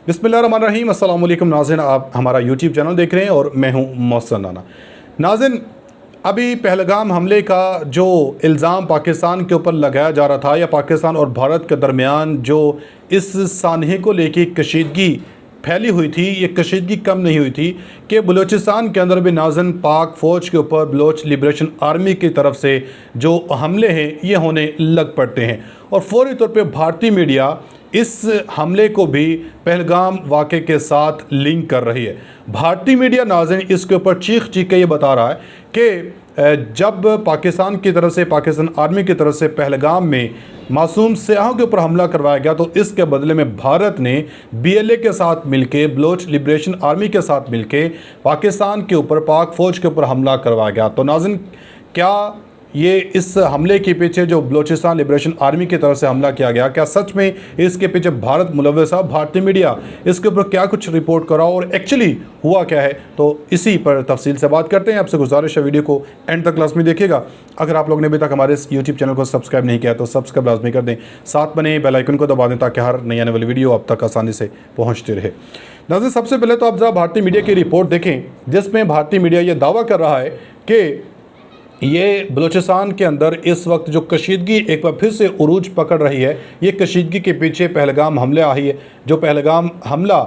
बिस्मिल्लाहिर्रहमानिर्रहीम। अस्सलाम वालेकुम नाज़रीन, आप हमारा यूट्यूब चैनल देख रहे हैं और मैं हूं मोहसिन राना। नाज़रीन, अभी पहलगाम हमले का जो इल्ज़ाम पाकिस्तान के ऊपर लगाया जा रहा था या पाकिस्तान और भारत के दरमियान जो इस सानहे को लेके कशीदगी फैली हुई थी, ये कशीदगी कम नहीं हुई थी कि बलूचिस्तान के अंदर भी नाज़रीन पाक फ़ौज के ऊपर बलोच लिबरेशन आर्मी की तरफ से जो हमले हैं ये होने लग पड़ते हैं और फौरी तौर पे भारतीय मीडिया इस हमले को भी पहलगाम वाक़े के साथ लिंक कर रही है। भारतीय मीडिया नाज़रीन इसके ऊपर चीख के ये बता रहा है कि जब पाकिस्तान की तरफ से, पाकिस्तान आर्मी की तरफ से पहलगाम में मासूम सियाहों के ऊपर हमला करवाया गया तो इसके बदले में भारत ने BLA के साथ मिलके, बलोच लिबरेशन आर्मी के साथ मिलके पाकिस्तान के ऊपर, पाक फ़ौज के ऊपर हमला करवाया गया। तो नाज़रीन, क्या ये इस हमले के पीछे जो बलूचिस्तान लिबरेशन आर्मी की तरफ से हमला किया गया, क्या सच में इसके पीछे भारत मुलव्वस है? भारतीय मीडिया इसके ऊपर क्या कुछ रिपोर्ट करा और एक्चुअली हुआ क्या है, तो इसी पर तफसील से बात करते हैं। आपसे गुजारिश है वीडियो को एंड तक लाजमी देखिएगा। अगर आप लोगों ने अभी तक हमारे इस यूट्यूब चैनल को सब्सक्राइब नहीं किया तो सब्सक्राइब लाजमी कर दें, साथ बने बेल आइकन को दबा दें ताकि हर नई आने वाली वीडियो आप तक आसानी से पहुँचती रहे। नाज़रीन, सबसे पहले तो आप ज़रा भारतीय मीडिया की रिपोर्ट देखें जिसमें भारतीय मीडिया ये दावा कर रहा है कि ये बलूचिस्तान के अंदर इस वक्त जो कशीदगी एक बार फिर से उरूज पकड़ रही है, ये कशीदगी के पीछे पहलगाम हमले आई है। जो पहलगाम हमला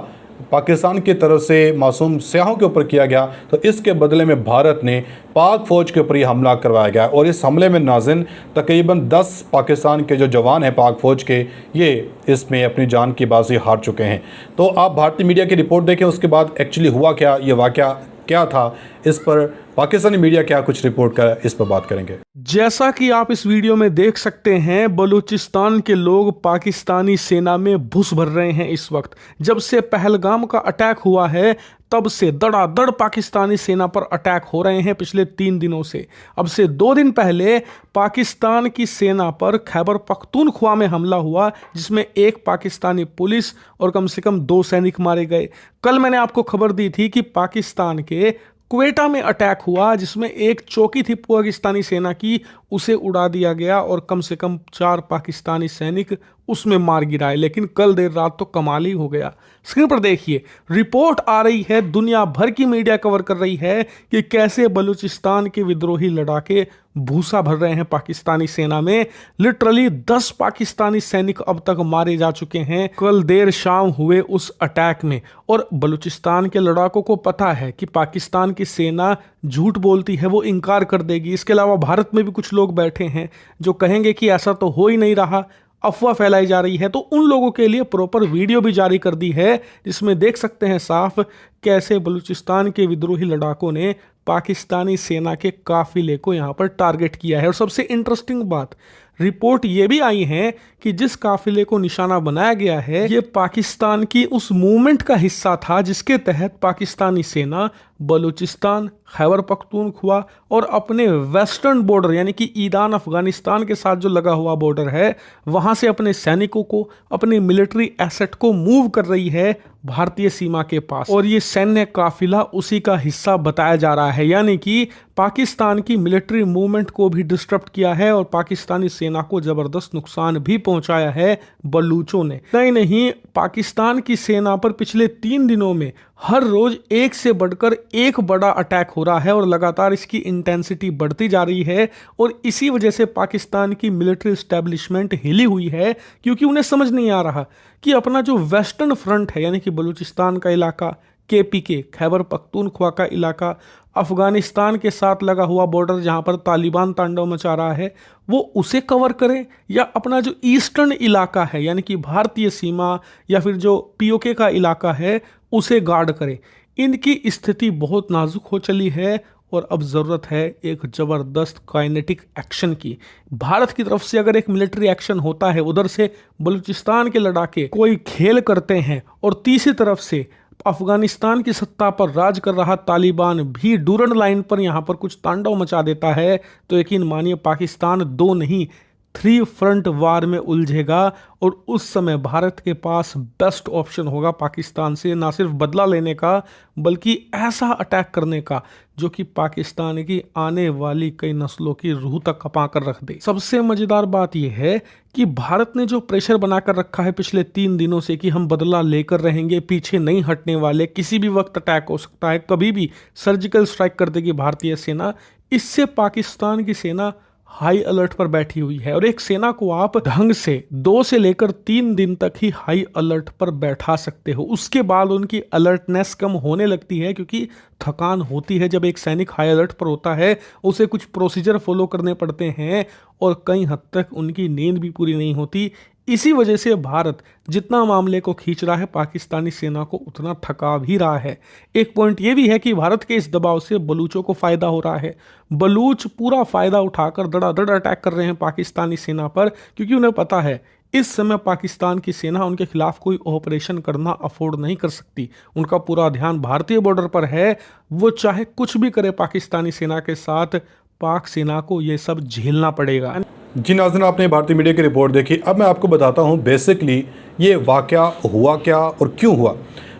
पाकिस्तान की तरफ से मासूम सियाहों के ऊपर किया गया तो इसके बदले में भारत ने पाक फ़ौज के ऊपर ये हमला करवाया गया और इस हमले में नाज़रीन तकरीबन 10 पाकिस्तान के जो जवान हैं पाक फ़ौज के, ये इसमें अपनी जान की बाजी हार चुके हैं। तो आप भारतीय मीडिया की रिपोर्ट देखें, उसके बाद एक्चुअली हुआ क्या, ये वाक़या क्या था, इस पर पाकिस्तानी मीडिया क्या कुछ रिपोर्ट कर, इस पर बात करेंगे। जैसा कि आप इस वीडियो में देख सकते हैं, बलूचिस्तान के लोग पाकिस्तानी सेना में घुस भर रहे हैं। इस वक्त जब से पहलगाम का अटैक हुआ है तब से धड़ाधड़ पाकिस्तानी सेना पर अटैक हो रहे हैं पिछले 3 दिनों से। अब से 2 दिन पहले पाकिस्तान की सेना पर खैबर पख्तूनख्वा में हमला हुआ जिसमें एक पाकिस्तानी पुलिस और कम से कम 2 सैनिक मारे गए। कल मैंने आपको खबर दी थी कि पाकिस्तान के क्वेटा में अटैक हुआ जिसमें एक चौकी थी पाकिस्तानी सेना की, उसे उड़ा दिया गया और कम से कम 4 पाकिस्तानी सैनिक उसमें मार गिराए। लेकिन कल देर रात तो कमाल ही हो गया। स्क्रीन पर देखिए, रिपोर्ट आ रही है, दुनिया भर की मीडिया कवर कर रही है कि कैसे बलूचिस्तान के विद्रोही लड़ाके भूसा भर रहे हैं पाकिस्तानी सेना में। लिटरली 10 पाकिस्तानी सैनिक अब तक मारे जा चुके हैं कल देर शाम हुए उस अटैक में। और बलूचिस्तान के लड़ाकों को पता है कि पाकिस्तान की सेना झूठ बोलती है, वो इनकार कर देगी। इसके अलावा भारत में भी कुछ लोग बैठे हैं जो कहेंगे कि ऐसा तो हो ही नहीं रहा, अफवाह फैलाई जा रही है। तो उन लोगों के लिए प्रॉपर वीडियो भी जारी कर दी है जिसमें देख सकते हैं साफ कैसे बलूचिस्तान के विद्रोही लड़ाकों ने पाकिस्तानी सेना के काफिले को यहां पर टारगेट किया है। और सबसे इंटरेस्टिंग बात, रिपोर्ट ये भी आई है कि जिस काफिले को निशाना बनाया गया है ये पाकिस्तान की उस मूवमेंट का हिस्सा था जिसके तहत पाकिस्तानी सेना बलूचिस्तान, खैबर पख्तूनख्वा और अपने वेस्टर्न बॉर्डर यानी कि ईरान अफगानिस्तान के साथ जो लगा हुआ बॉर्डर है वहां से अपने सैनिकों को, अपने मिलिट्री एसेट को मूव कर रही है भारतीय सीमा के पास। और ये सैन्य काफिला उसी का हिस्सा बताया जा रहा है, यानी कि पाकिस्तान की मिलिट्री मूवमेंट को भी डिस्टर्ब किया है और पाकिस्तानी सेना को जबरदस्त नुकसान भी पहुंचाया है बलूचों ने। नहीं, पाकिस्तान की सेना पर पिछले 3 दिनों में हर रोज एक से बढ़कर एक बड़ा अटैक हो रहा है और लगातार इसकी इंटेंसिटी बढ़ती जा रही है। और इसी वजह से पाकिस्तान की मिलिट्री एस्टेब्लिशमेंट हिली हुई है क्योंकि उन्हें समझ नहीं आ रहा कि अपना जो वेस्टर्न फ्रंट है यानी कि बलूचिस्तान का इलाका, KPK खैबर पख्तूनख्वा का इलाका, अफगानिस्तान के साथ लगा हुआ बॉर्डर जहां पर तालिबान तांडव मचा रहा है, वो उसे कवर करें या अपना जो ईस्टर्न इलाका है यानी कि भारतीय सीमा या फिर जो POK का इलाका है उसे गार्ड करें। इनकी स्थिति बहुत नाजुक हो चली है और अब ज़रूरत है एक ज़बरदस्त काइनेटिक एक्शन की। भारत की तरफ से अगर एक मिलिट्री एक्शन होता है, उधर से बलूचिस्तान के लड़ाके कोई खेल करते हैं और तीसरी तरफ से अफगानिस्तान की सत्ता पर राज कर रहा तालिबान भी डूरन लाइन पर यहाँ पर कुछ तांडव मचा देता है, तो यकीन मानिए पाकिस्तान 2 नहीं 3 फ्रंट वार में उलझेगा और उस समय भारत के पास बेस्ट ऑप्शन होगा पाकिस्तान से ना सिर्फ बदला लेने का बल्कि ऐसा अटैक करने का जो कि पाकिस्तान की आने वाली कई नस्लों की रूह तक कपा कर रख दे। सबसे मजेदार बात यह है कि भारत ने जो प्रेशर बनाकर रखा है पिछले 3 दिनों से कि हम बदला लेकर रहेंगे, पीछे नहीं हटने वाले, किसी भी वक्त अटैक हो सकता है, कभी भी सर्जिकल स्ट्राइक कर देगी भारतीय सेना, इससे पाकिस्तान की सेना हाई अलर्ट पर बैठी हुई है। और एक सेना को आप ढंग से 2 से लेकर 3 दिन तक ही हाई अलर्ट पर बैठा सकते हो, उसके बाद उनकी अलर्टनेस कम होने लगती है क्योंकि थकान होती है। जब एक सैनिक हाई अलर्ट पर होता है उसे कुछ प्रोसीजर फॉलो करने पड़ते हैं और कई हद तक उनकी नींद भी पूरी नहीं होती। इसी वजह से भारत जितना मामले को खींच रहा है पाकिस्तानी सेना को उतना थका भी रहा है। एक पॉइंट ये भी है कि भारत के इस दबाव से बलूचों को फायदा हो रहा है। बलूच पूरा फायदा उठाकर धड़ाधड़ अटैक कर रहे हैं पाकिस्तानी सेना पर क्योंकि उन्हें पता है इस समय पाकिस्तान की सेना उनके खिलाफ कोई ऑपरेशन करना अफोर्ड नहीं कर सकती। उनका पूरा ध्यान भारतीय बॉर्डर पर है। वो चाहे कुछ भी करे पाकिस्तानी सेना के साथ, पाक सेना को ये सब झेलना पड़ेगा। जी नाज़रीन, आपने भारतीय मीडिया की रिपोर्ट देखी। अब मैं आपको बताता हूँ बेसिकली ये वाक़या हुआ क्या और क्यों हुआ।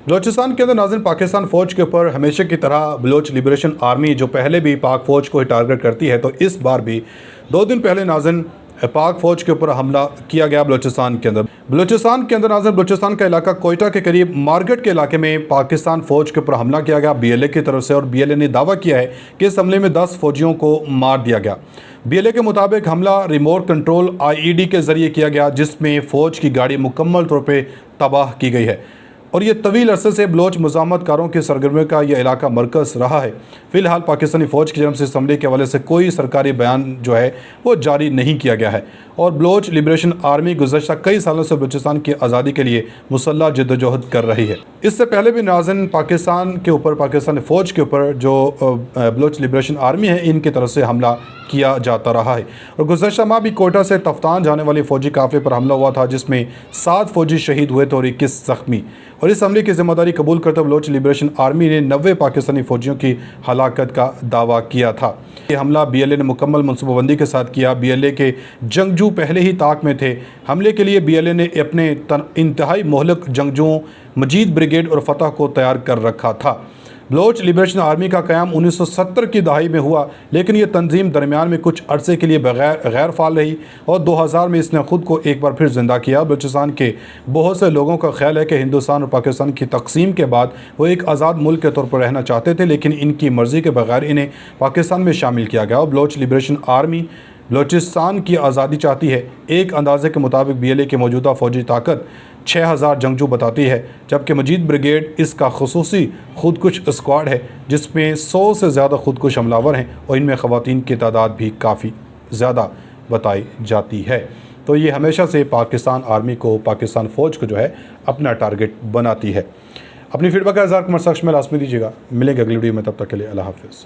बलोचिस्तान के अंदर नाज़रीन पाकिस्तान फ़ौज के ऊपर हमेशा की तरह बलोच लिबरेशन आर्मी जो पहले भी पाक फ़ौज को ही टारगेट करती है, तो इस बार भी 2 दिन पहले नाज़रीन पाक फ़ौज के ऊपर हमला किया गया बलोचिस्तान के अंदर। बलोचिस्तान के अंदर नाज़रीन बलोचिस्तान का इलाका कोयटा के करीब मार्केट के इलाके में पाकिस्तान फ़ौज के ऊपर हमला किया गया बीएलए की तरफ से, और बीएलए ने दावा किया है कि इस हमले में 10 फ़ौजियों को मार दिया गया। बीएलए के मुताबिक हमला रिमोट कंट्रोल आईईडी के ज़रिए किया गया जिसमें फ़ौज की गाड़ी मुकम्मल तौर पर तबाह की गई है और ये तवील अरसे से बलोच मुज़ाहमतकारों की सरगर्मी का यह इलाका मरकज़ रहा है। फ़िलहाल पाकिस्तानी फ़ौज की जानब से इस हमले के हवाले से कोई सरकारी बयान जो है वो जारी नहीं किया गया है और बलोच लिबरेशन आर्मी गुज़श्ता कई सालों से बलूचिस्तान की आज़ादी के लिए मुसल्लह जद्दोजहद कर रही है। इससे पहले भी नाज़रीन पाकिस्तान के ऊपर, पाकिस्तानी फ़ौज के ऊपर जो बलोच लिबरेशन आर्मी है इनकी तरफ से हमला किया जाता रहा है और गुज़श्ता माह भी कोयटा से तफ्तान जाने वाली फ़ौजी काफ़िले पर हमला हुआ था जिसमें 7 फ़ौजी शहीद हुए थे और 21 ज़ख्मी। और इस हमले की जिम्मेदारी कबूल करते बलोच लिबरेशन आर्मी ने 90 पाकिस्तानी फ़ौजियों की हलाकत का दावा किया था। ये हमला बीएलए ने मुकम्मल मनसूबाबंदी के साथ किया। बीएलए के जंगजू पहले ही ताक में थे। हमले के लिए बीएलए ने अपने इंतहाई मोहलक जंगजुओं मजीद ब्रिगेड और फतह को तैयार कर रखा था। बलोच लिबरेशन आर्मी का क़याम 1970 की दहाई में हुआ, लेकिन यह तंजीम दरमियान में कुछ अरसे के लिए गैर फाल रही और 2000 में इसने ख़ुद को एक बार फिर ज़िंदा किया। बलूचिस्तान के बहुत से लोगों का ख्याल है कि हिंदुस्तान और पाकिस्तान की तकसीम के बाद वो एक आज़ाद मुल्क के तौर पर रहना चाहते थे, लेकिन इनकी मर्ज़ी के बगैर इन्हें पाकिस्तान में शामिल किया गया और बलोच लिबरेशन आर्मी बलूचिस्तान की आज़ादी चाहती है। एक अंदाजे के मुताबिक बीएलए की मौजूदा फ़ौजी ताकत 6000 जंगजू बताती है, जबकि मजीद ब्रिगेड इसका खुसूसी खुदकुश स्क्वाड है जिसमें 100 से ज़्यादा खुदकुश हमलावर हैं और इनमें ख़वातीन की तादाद भी काफ़ी ज़्यादा बताई जाती है। तो ये हमेशा से पाकिस्तान आर्मी को, पाकिस्तान फ़ौज को जो है अपना टारगेट बनाती है। अपनी फीडबैक का इज़हार कमेंट सेक्शन में लाज़मी दीजिएगा। मिलेंगे अगली वीडियो में, तब तक के लिए अल्लाह हाफ़िज़।